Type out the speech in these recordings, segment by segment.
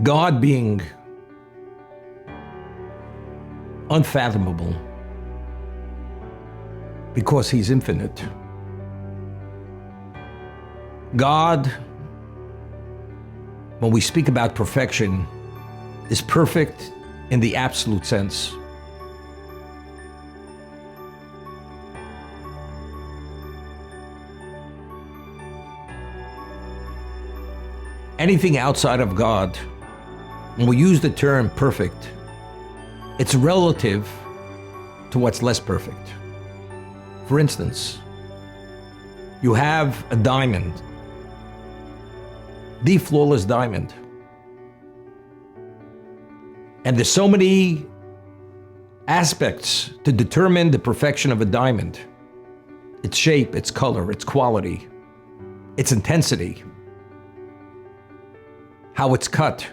God being unfathomable because he's infinite. God, when we speak about perfection, is perfect in the absolute sense. Anything outside of God, when we use the term perfect, it's relative to what's less perfect. For instance, you have a diamond, the flawless diamond. And there's so many aspects to determine the perfection of a diamond. Its shape, its color, its quality, its intensity, how it's cut.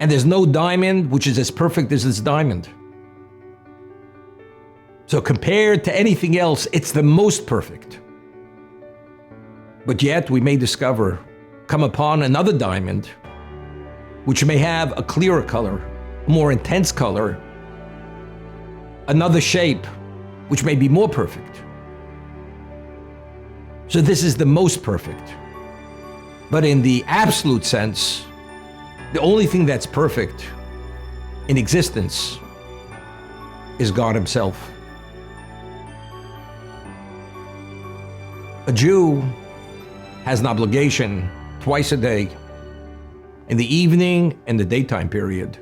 And there's no diamond which is as perfect as this diamond. So compared to anything else, it's the most perfect. But yet we may come upon another diamond which may have a clearer color, a more intense color, another shape which may be more perfect. So this is the most perfect. But in the absolute sense, the only thing that's perfect in existence is God himself. A Jew has an obligation twice a day, in the evening and the daytime period,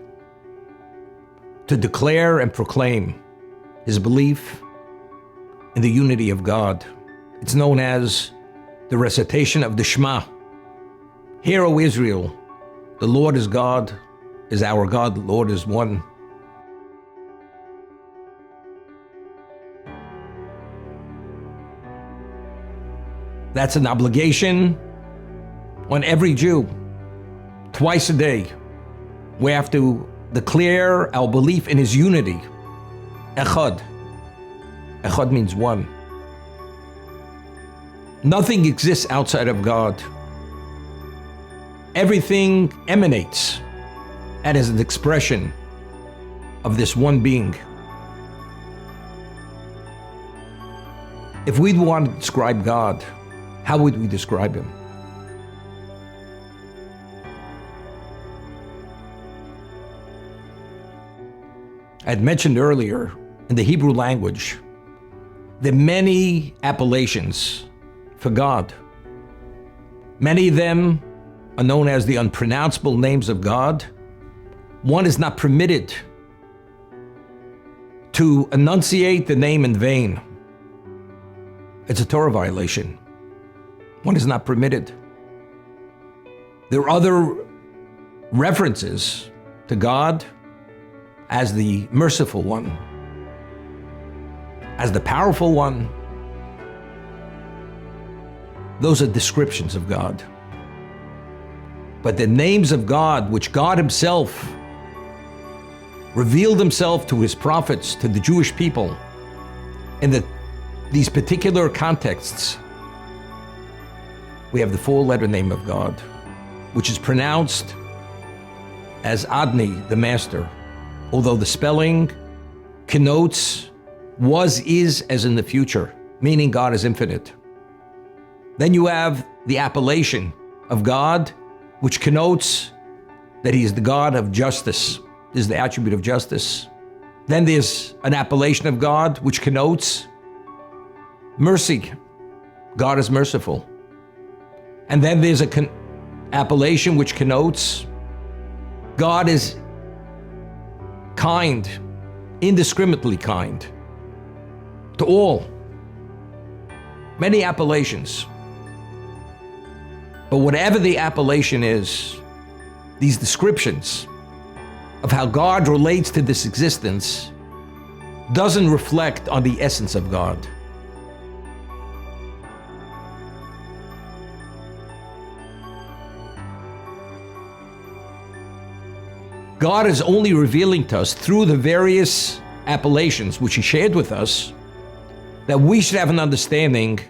to declare and proclaim his belief in the unity of God. It's known as the recitation of the Shema. Hear, O Israel, the Lord is God, is our God, the Lord is one. That's an obligation on every Jew, twice a day. We have to declare our belief in his unity. Echad. Echad means one. Nothing exists outside of God. Everything emanates and is an expression of this one being. If we'd want to describe God, how would we describe him? I had mentioned earlier, in the Hebrew language, there are many appellations for God. Many of them are known as the unpronounceable names of God. One is not permitted to enunciate the name in vain. It's a Torah violation. One is not permitted. There are other references to God as the merciful one, as the powerful one. Those are descriptions of God. But the names of God, which God himself revealed himself to his prophets, to the Jewish people, in these particular contexts, we have the four-letter name of God, which is pronounced as Adni, the Master, although the spelling connotes was, is, as in the future, meaning God is infinite. Then you have the appellation of God, which connotes that he is the God of justice. This is the attribute of justice. Then there's an appellation of God, which connotes mercy. God is merciful. And then there's an appellation which connotes God is kind, indiscriminately kind to all. Many appellations. But whatever the appellation is, these descriptions of how God relates to this existence doesn't reflect on the essence of God. God is only revealing to us through the various appellations which he shared with us that we should have an understanding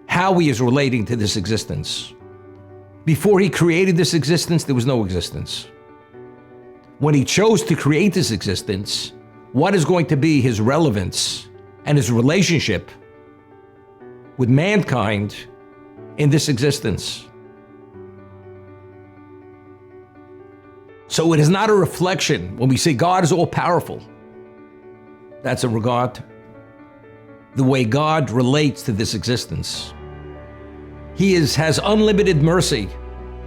how he is relating to this existence. Before he created this existence, there was no existence. When he chose to create this existence, what is going to be his relevance and his relationship with mankind in this existence? So it is not a reflection when we say God is all powerful. That's in regard to the way God relates to this existence. He has unlimited mercy.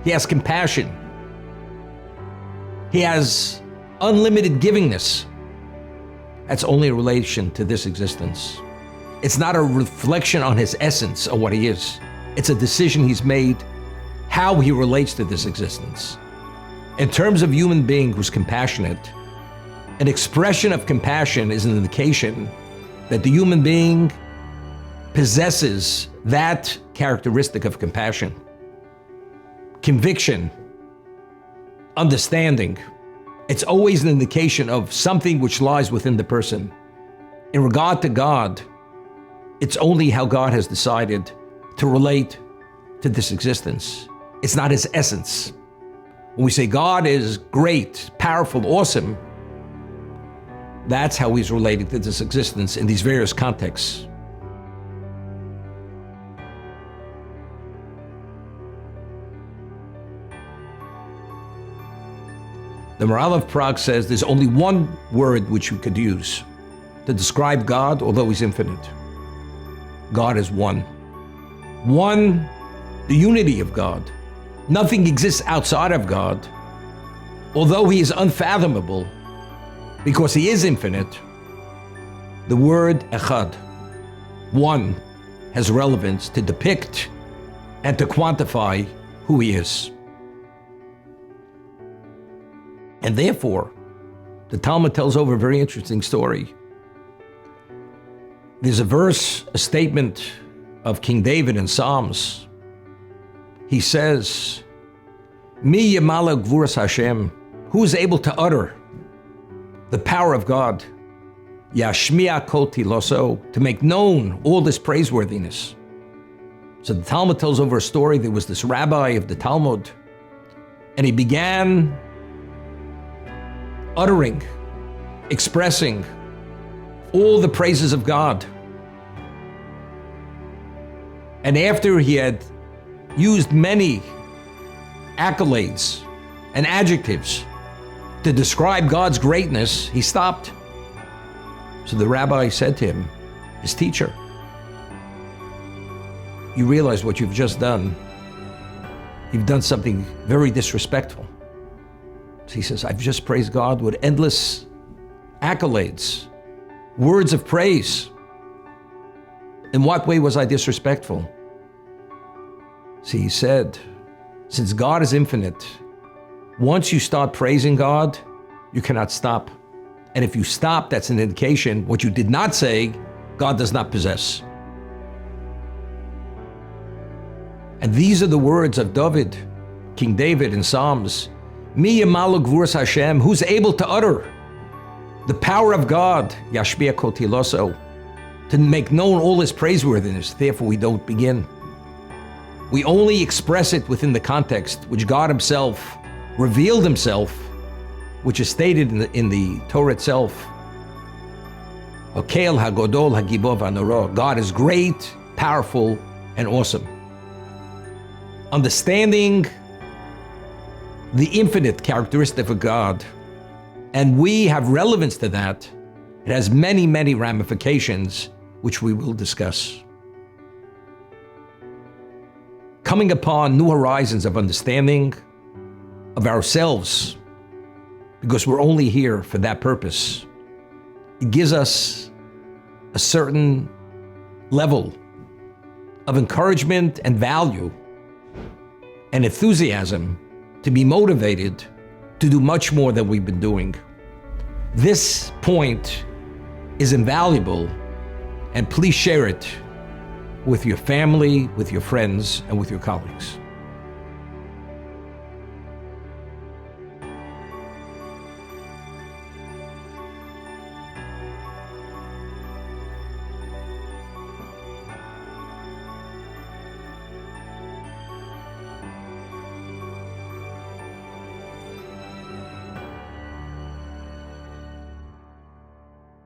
He has compassion. He has unlimited givingness. That's only a relation to this existence. It's not a reflection on his essence of what he is. It's a decision he's made how he relates to this existence. In terms of human being who's compassionate, an expression of compassion is an indication that the human being possesses that characteristic of compassion. Conviction, understanding. It's always an indication of something which lies within the person. In regard to God, it's only how God has decided to relate to this existence. It's not his essence. When we say God is great, powerful, awesome, that's how he's related to this existence in these various contexts. The Maharal of Prague says there's only one word which we could use to describe God, although he's infinite. God is one. One, the unity of God. Nothing exists outside of God. Although he is unfathomable, because he is infinite, the word echad, one, has relevance to depict and to quantify who he is. And therefore, the Talmud tells over a very interesting story. There's a verse, a statement of King David in Psalms. He says, Mi yamala gvuras Hashem, who is able to utter the power of God, Yashmiya kol tiloso, to make known all this praiseworthiness. So the Talmud tells over a story. There was this rabbi of the Talmud, and he began uttering, expressing all the praises of God. And after he had used many accolades and adjectives to describe God's greatness, he stopped. So the rabbi said to him, his teacher, you realize what you've just done? You've done something very disrespectful. So he says, I've just praised God with endless accolades, words of praise. In what way was I disrespectful? See, he said, since God is infinite, once you start praising God, you cannot stop. And if you stop, that's an indication what you did not say, God does not possess. And these are the words of David, King David in Psalms. Mi yamalu gvuras Hashem, who's able to utter the power of God, Yashmiya kol tiloso, to make known all his praiseworthiness. Therefore, we don't begin. We only express it within the context which God himself revealed himself, which is stated in the Torah itself. Okel hagodol hagibov hanoro. God is great, powerful, and awesome. Understanding the infinite characteristic of God, and we have relevance to that. It has many, many ramifications, which we will discuss. Coming upon new horizons of understanding of ourselves, because we're only here for that purpose. It gives us a certain level of encouragement and value and enthusiasm to be motivated to do much more than we've been doing. This point is invaluable, and please share it with your family, with your friends, and with your colleagues.